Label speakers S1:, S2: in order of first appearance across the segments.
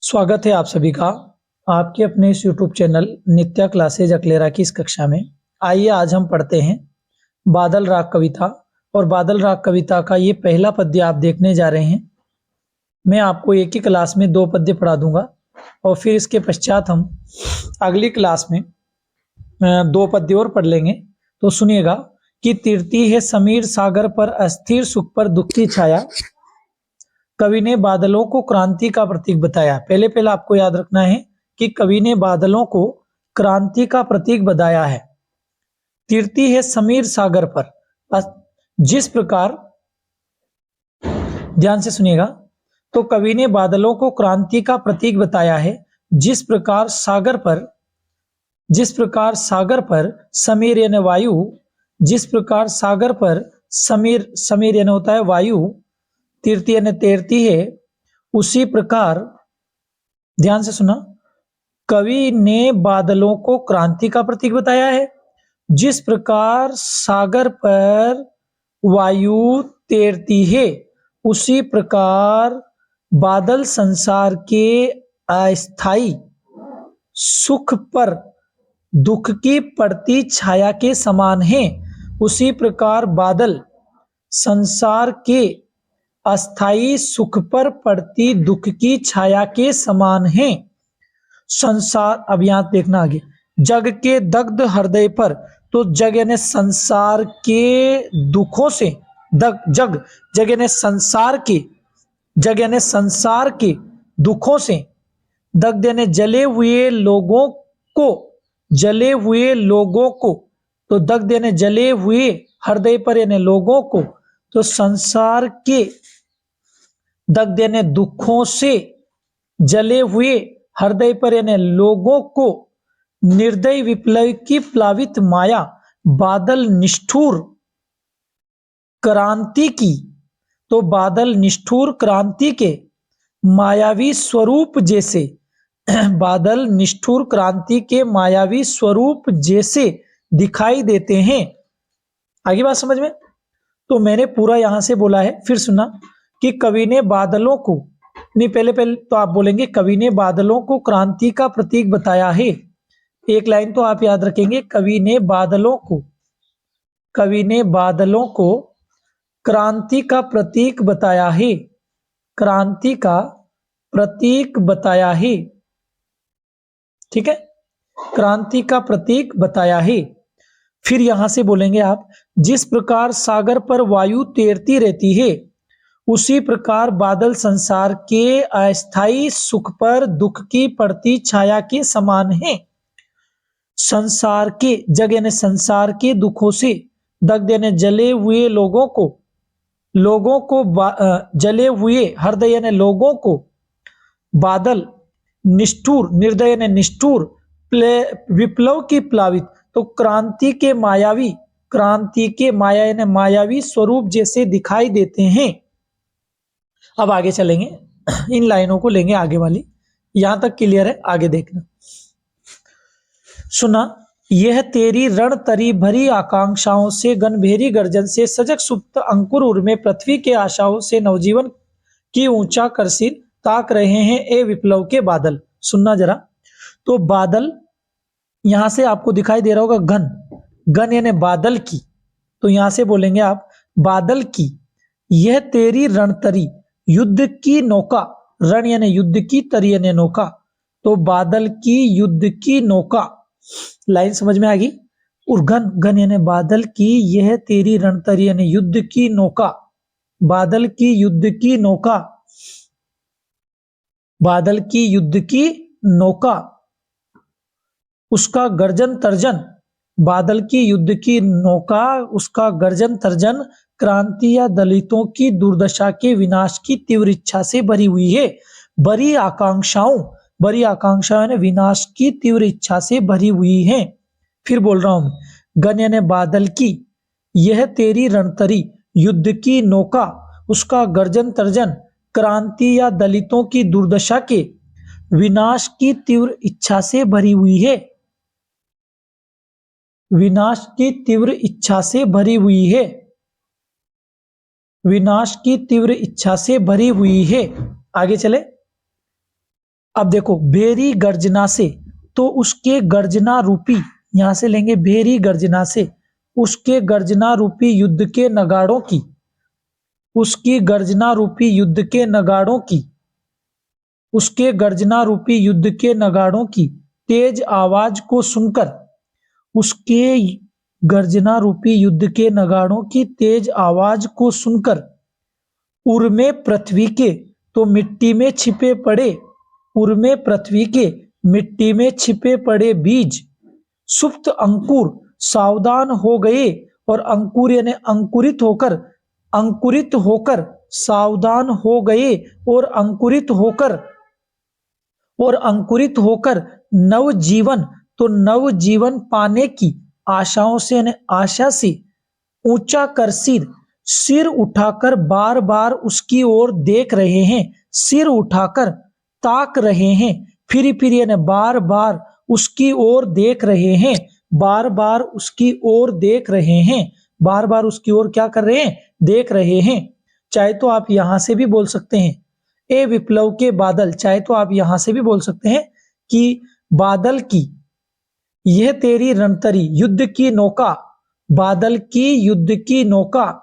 S1: स्वागत है आप सभी का आपके अपने इस YouTube चैनल नित्या क्लासेज अकलेरा की इस कक्षा में। आइए आज हम पढ़ते हैं बादल राग कविता और बादल राग कविता का ये पहला पद्य आप देखने जा रहे हैं। मैं आपको एक ही क्लास में 2 पद्य पढ़ा दूंगा और फिर इसके पश्चात हम अगली क्लास में 2 पद्य और पढ़ लेंगे। तो सुनिएगा कि तीरती है समीर सागर पर अस्थिर सुख पर दुख की छाया, कवि ने बादलों को क्रांति का प्रतीक बताया। पहले आपको याद रखना है कि कवि ने बादलों को क्रांति का प्रतीक बताया है। तीरती है समीर सागर पर, जिस प्रकार, ध्यान से सुनिएगा, तो कवि ने बादलों को क्रांति का प्रतीक बताया है। जिस प्रकार सागर पर समीर यानी वायु, जिस प्रकार सागर पर समीर यानी होता है वायु, तीरती यानी तैरती है, उसी प्रकार, ध्यान से सुना, कवि ने बादलों को क्रांति का प्रतीक बताया है। जिस प्रकार सागर पर वायु तैरती है, उसी प्रकार बादल संसार के अस्थाई सुख पर दुख की पड़ती छाया के समान है। उसी प्रकार बादल संसार के अस्थाई सुख पर पड़ती दुख की छाया के समान है। संसार, अब यहां देखना आगे, जग के दग्ध हृदय पर, तो जग यानी संसार के दुखों से, जग यानी संसार के, जग यानी संसार के दुखों से, दग्ध यानी जले हुए लोगों को, तो दग्ध यानी जले हुए, हृदय पर यानी लोगों को, तो संसार के दग्ध यानी दुखों से जले हुए हृदय पर यानी लोगों को निर्दय विप्लव की प्लावित माया बादल निष्ठुर क्रांति की, तो बादल निष्ठुर क्रांति के मायावी स्वरूप जैसे, बादल निष्ठुर क्रांति के मायावी स्वरूप जैसे दिखाई देते हैं। आगे बात समझ में? तो मैंने पूरा यहां से बोला है, फिर सुना कि कवि ने बादलों को, नहीं पहले तो आप बोलेंगे कवि ने बादलों को क्रांति का प्रतीक बताया है। एक लाइन तो आप याद रखेंगे, कवि ने बादलों को क्रांति का प्रतीक बताया है, क्रांति का प्रतीक बताया है, ठीक है, क्रांति का प्रतीक बताया है। फिर यहां से बोलेंगे आप, जिस प्रकार सागर पर वायु तैरती रहती है, उसी प्रकार बादल संसार के अस्थाई सुख पर दुख की पड़ती छाया के समान है। संसार के, जग यानी संसार के दुखों से, दग्ध यानी जले हुए लोगों को जले हुए हृदय यानी लोगों को, बादल निष्ठुर, निर्दय यानी निष्ठुर, विप्लव की प्लावित, तो क्रांति के माया यानी मायावी स्वरूप जैसे दिखाई देते हैं। अब आगे चलेंगे, इन लाइनों को लेंगे आगे वाली, यहां तक क्लियर है, आगे देखना। सुना, यह तेरी रण तरी भरी आकांक्षाओं से, गनभेरी गर्जन से, सजग सुप्त अंकुर उर्मे पृथ्वी के आशाओं से नवजीवन की ऊंचा करसिर ताक रहे हैं ए विप्लव के बादल। सुनना जरा, तो बादल यहां से आपको दिखाई दे रहा होगा, गन यानी बादल की, तो यहां से बोलेंगे आप बादल की, यह तेरी रणतरी, युद्ध की नौका, रण यानी युद्ध की, तरी यानी नौका, तो बादल की युद्ध की नौका, लाइन समझ में आ गई। और गन यानी बादल की, यह तेरी रणतरी यानी युद्ध की नौका, बादल की युद्ध की नौका, बादल की युद्ध की नौका, उसका गर्जन तर्जन, बादल की युद्ध की नौका, उसका गर्जन तर्जन क्रांति या दलितों की दुर्दशा के विनाश की तीव्र इच्छा से भरी हुई है। बड़ी आकांक्षाओं यानी विनाश की तीव्र इच्छा से भरी हुई है। फिर बोल रहा हूं, गन यानी बादल की, यह तेरी रणतरी, युद्ध की नौका, उसका गर्जन तर्जन क्रांति या दलितों की दुर्दशा के विनाश की तीव्र इच्छा से भरी हुई है, विनाश की तीव्र इच्छा से भरी हुई है, विनाश की तीव्र इच्छा से भरी हुई है। आगे चले, अब देखो भेरी गर्जना से, तो उसके गर्जना रूपी, यहां से लेंगे भेरी गर्जना से, उसके गर्जना रूपी युद्ध के नगाड़ों की, उसकी गर्जना रूपी युद्ध के नगाड़ों की, उसके गर्जना रूपी युद्ध के नगाड़ों की तेज आवाज को सुनकर, उसके गर्जना रूपी युद्ध के नगाड़ों की तेज आवाज को सुनकर उर्मे पृथ्वी के, तो मिट्टी में छिपे पड़े, उर्मे पृथ्वी के मिट्टी में छिपे पड़े बीज, सुप्त अंकुर सावधान हो गए, और अंकुर यानी अंकुरित होकर सावधान हो गए, और अंकुरित होकर नवजीवन, तो नवजीवन पाने की आशाओं से यानी आशा से ऊंचा कर सिर, सिर उठाकर बार बार उसकी ओर देख रहे हैं, सिर उठाकर ताक रहे हैं, फिर यानी बार बार उसकी ओर देख रहे हैं, बार बार उसकी ओर देख रहे हैं, बार बार उसकी ओर क्या कर रहे हैं, देख रहे हैं। चाहे तो आप यहां से भी बोल सकते हैं ए विप्लव के बादल, चाहे तो आप यहां से भी बोल सकते हैं कि बादल की यह तेरी रणतरी युद्ध की नौका, बादल की युद्ध की नौका,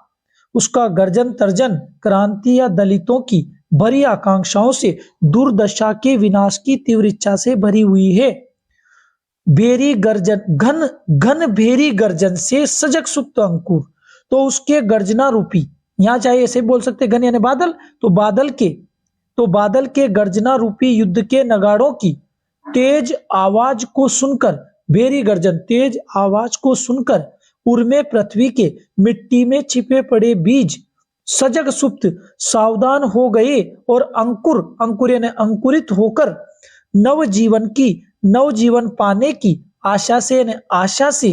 S1: उसका गर्जन तर्जन क्रांति या दलितों की भरी आकांक्षाओं से, दुर्दशा के विनाश की तीव्र इच्छा से भरी हुई है। भेरी गर्जन, घन घन भेरी गर्जन से सजग सुप्त अंकुर, तो उसके गर्जना रूपी, यहां चाहे ऐसे बोल सकते घन यानी बादल, तो बादल के गर्जना रूपी युद्ध के नगाड़ों की तेज आवाज को सुनकर, भेरी गर्जन तेज आवाज को सुनकर उर्मे पृथ्वी के मिट्टी में छिपे पड़े बीज सजग सुप्त सावधान हो गए, और अंकुर यानी अंकुरित होकर नवजीवन पाने की आशा से यानी आशा से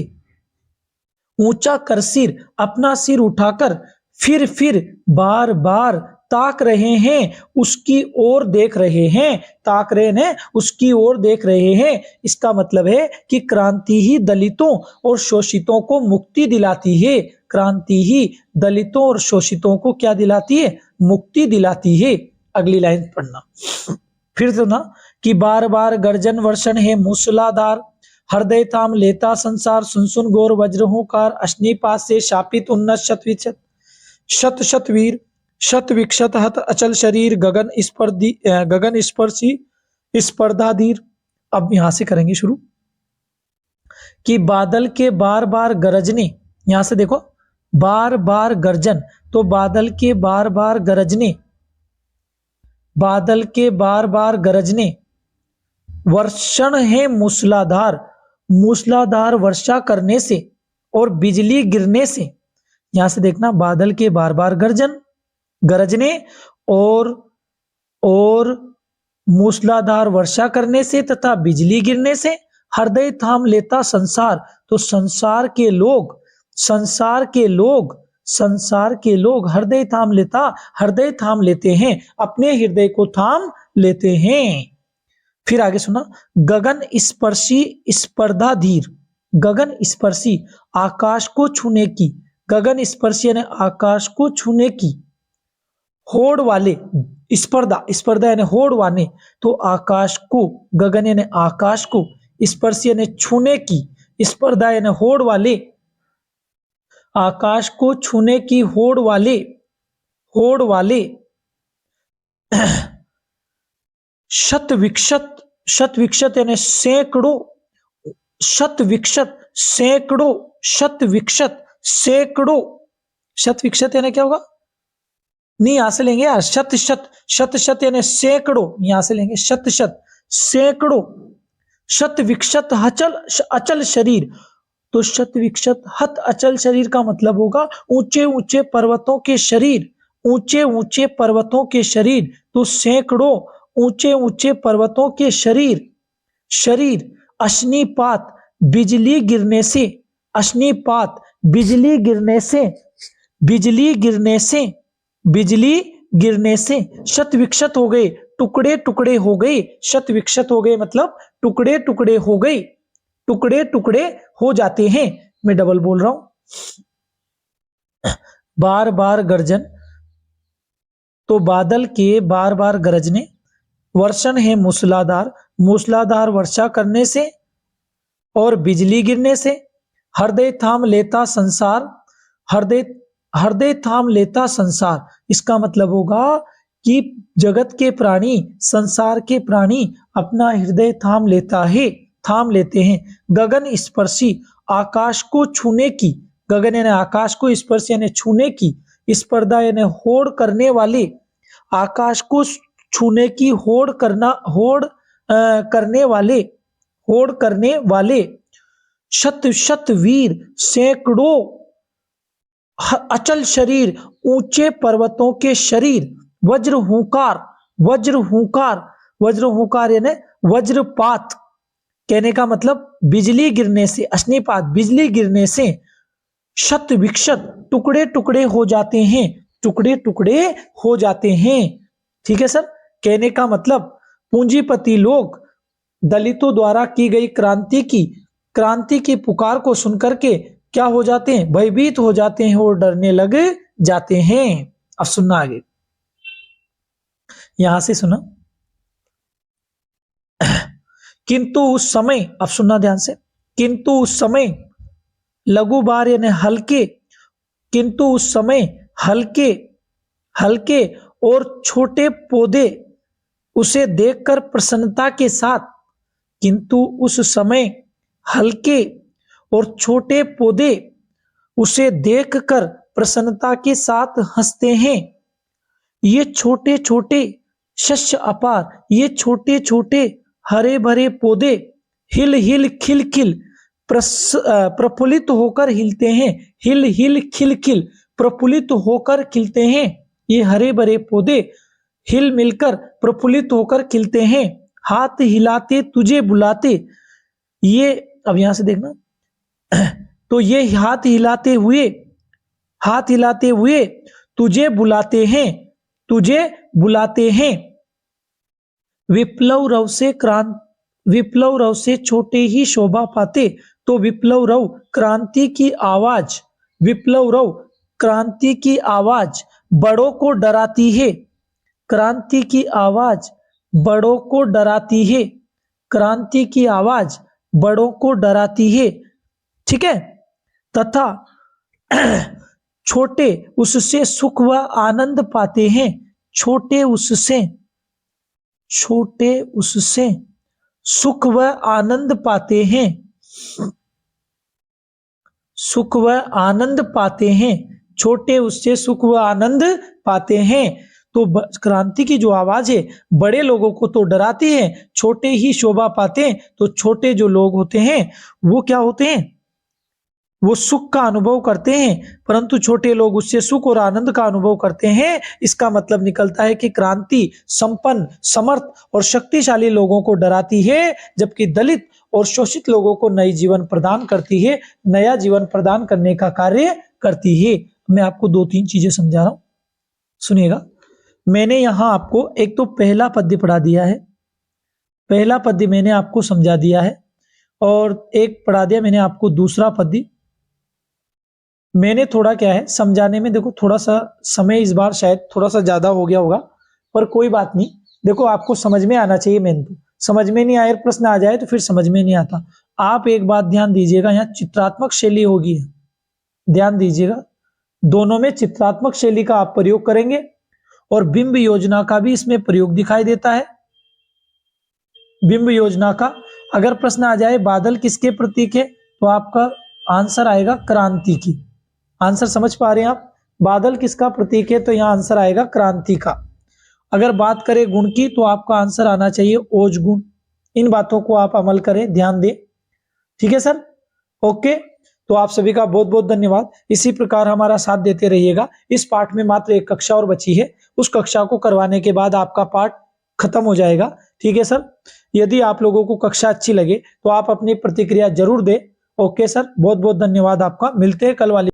S1: ऊंचा कर सिर, अपना सिर उठाकर फिर बार बार ताक रहे हैं, उसकी ओर देख रहे हैं, ताक रहे हैं उसकी ओर देख रहे हैं। इसका मतलब है कि क्रांति ही दलितों और शोषितों को मुक्ति दिलाती है, क्रांति ही दलितों और शोषितों को क्या दिलाती है, मुक्ति दिलाती है। अगली लाइन पढ़ना फिर सुना कि बार बार गर्जन वर्षण है मूसलाधार, हृदय थाम लेता संसार, सुन गौर वज्रहोकार, अश्निपात से शापित उन्नत शत वीर, शत विक्षत हत अचल शरीर, गगन स्पर्शी स्पर्धाधीर। अब यहां से करेंगे शुरू कि बादल के बार बार गरजने, यहां से देखो बार बार गर्जन, तो बादल के बार बार गरजने, बादल के बार बार गरजने, वर्षण है मूसलाधार, मूसलाधार वर्षा करने से और बिजली गिरने से, यहां से देखना बादल के बार बार गरजने और मूसलाधार वर्षा करने से तथा बिजली गिरने से, हृदय थाम लेता संसार, तो संसार के लोग हृदय थाम लेते हैं, अपने हृदय को थाम लेते हैं। फिर आगे सुना गगन स्पर्शी स्पर्धाधीर, गगन स्पर्शी आकाश को छूने की, गगन स्पर्शी यानी आकाश को छूने की होड़ वाले, स्पर्धा यानी होड़ वाले, तो आकाश को, गगन यानी आकाश को, स्पर्श यानी छूने की, स्पर्धा यानी होड़ वाले, आकाश को छूने की होड़ वाले शत विक्षत यानी सैकड़ों, शत विक्षत यानी क्या होगा, नहीं यहां से लेंगे यार, शत यानी सैकड़ों, यहां से लेंगे सैकड़ों, शत विक्षत अचल शरीर, तो शत विक्षत हत अचल शरीर का मतलब होगा ऊंचे ऊंचे पर्वतों के शरीर, ऊंचे ऊंचे पर्वतों के शरीर, तो सैकड़ों ऊंचे ऊंचे पर्वतों के शरीर, अश्निपात बिजली गिरने से, अश्निपात बिजली गिरने से शत विक्षत हो गए, टुकड़े टुकड़े हो गए, शत विक्षत हो गए मतलब टुकड़े टुकड़े हो गए, टुकड़े टुकड़े हो जाते हैं। मैं डबल बोल रहा हूं, बार बार गर्जन, तो बादल के बार बार गरजने, वर्षण है मूसलाधार, मूसलाधार वर्षा करने से और बिजली गिरने से। हृदय थाम लेता संसार, हृदय हृदय थाम लेता संसार, इसका मतलब होगा कि जगत के प्राणी, संसार के प्राणी अपना हृदय थाम लेता है, थाम लेते हैं। गगन स्पर्शी, आकाश को छूने की, गगन यानी आकाश को, स्पर्श यानी छूने की, स्पर्धा यानी होड़ करने वाले, आकाश को छूने की होड़ करना, करने वाले, होड़ करने वाले, शत शत वीर, सैकड़ों अचल शरीर, ऊंचे पर्वतों के शरीर, वज्र हुंकार, वज्र हुंकार, वज्र हुंकार यानी वज्रपात, कहने का मतलब बिजली गिरने से, अग्निपात बिजली गिरने से, शत विक्षत टुकड़े टुकड़े हो जाते हैं, टुकड़े टुकड़े हो जाते हैं। ठीक है सर, कहने का मतलब पूंजीपति लोग दलितों द्वारा की गई क्रांति की पुकार को सुनकर के क्या हो जाते हैं, भयभीत हो जाते हैं और डरने लग जाते हैं। अब सुनना आगे, यहां से सुना। किंतु उस समय, अब सुनना ध्यान से, किंतु उस समय लघु बार यानी हल्के, किंतु उस समय हल्के हल्के और छोटे पौधे उसे देखकर प्रसन्नता के साथ, किंतु उस समय हल्के और छोटे पौधे उसे देखकर प्रसन्नता के साथ हंसते हैं। ये छोटे छोटे शस्य अपार, ये छोटे छोटे हरे भरे पौधे हिल हिल खिल खिल प्रफुल्लित होकर हिलते हैं, हिल हिल खिल खिल प्रफुल्लित होकर खिलते हैं। ये हरे भरे पौधे हिल मिलकर प्रफुल्लित होकर खिलते हैं, हाथ हिलाते तुझे बुलाते। ये अब यहां से देखना, तो ये हाथ हिलाते हुए तुझे बुलाते हैं, तुझे बुलाते हैं। विप्लव रव से छोटे ही शोभा पाते, तो विप्लव रव क्रांति की आवाज, विप्लव रव क्रांति की आवाज बड़ों को डराती है, क्रांति की आवाज बड़ों को डराती है, क्रांति की आवाज बड़ों को डराती है। ठीक है, तथा छोटे उससे सुख व आनंद पाते हैं, छोटे उससे सुख व आनंद पाते हैं, सुख व आनंद पाते हैं, छोटे उससे सुख व आनंद पाते हैं। तो क्रांति की जो आवाज है बड़े लोगों को तो डराती है, छोटे ही शोभा पाते हैं। तो छोटे जो लोग होते हैं वो क्या होते हैं, वो सुख का अनुभव करते हैं, परंतु छोटे लोग उससे सुख और आनंद का अनुभव करते हैं। इसका मतलब निकलता है कि क्रांति संपन्न, समर्थ और शक्तिशाली लोगों को डराती है, जबकि दलित और शोषित लोगों को नई जीवन प्रदान करती है, नया जीवन प्रदान करने का कार्य करती है। मैं आपको दो तीन चीजें समझा रहा हूं, सुनिएगा। मैंने यहां आपको एक तो पहला पद्य पढ़ा दिया है, पहला पद्य मैंने आपको समझा दिया है, और एक पढ़ा दिया मैंने आपको दूसरा पद्य। मैंने थोड़ा क्या है समझाने में, देखो थोड़ा सा समय इस बार शायद थोड़ा सा ज्यादा हो गया होगा, पर कोई बात नहीं। देखो आपको समझ में आना चाहिए, मेन तो समझ में नहीं आए, प्रश्न आ जाए तो फिर समझ में नहीं आता। आप एक बात ध्यान दीजिएगा, यहाँ चित्रात्मक शैली होगी, ध्यान दीजिएगा, दोनों में चित्रात्मक शैली का आप प्रयोग करेंगे और बिंब योजना का भी इसमें प्रयोग दिखाई देता है। बिंब योजना का अगर प्रश्न आ जाए बादल किसके प्रतीक है, तो आपका आंसर आएगा क्रांति की। आंसर समझ पा रहे हैं आप, बादल किसका प्रतीक है, तो यहां आंसर आएगा क्रांति का। अगर बात करें गुण की, तो आपका आंसर आना चाहिए ओज गुण। इन बातों को आप अमल करें, ध्यान दें। ठीक है सर, ओके। तो आप सभी का बहुत बहुत धन्यवाद। इसी प्रकार हमारा साथ देते रहिएगा। इस पाठ में मात्र एक कक्षा और बची है, उस कक्षा को करवाने के बाद आपका पाठ खत्म हो जाएगा। ठीक है सर, यदि आप लोगों को कक्षा अच्छी लगे तो आप अपनी प्रतिक्रिया जरूर दें। ओके सर, बहुत बहुत धन्यवाद आपका। मिलते हैं कल वाली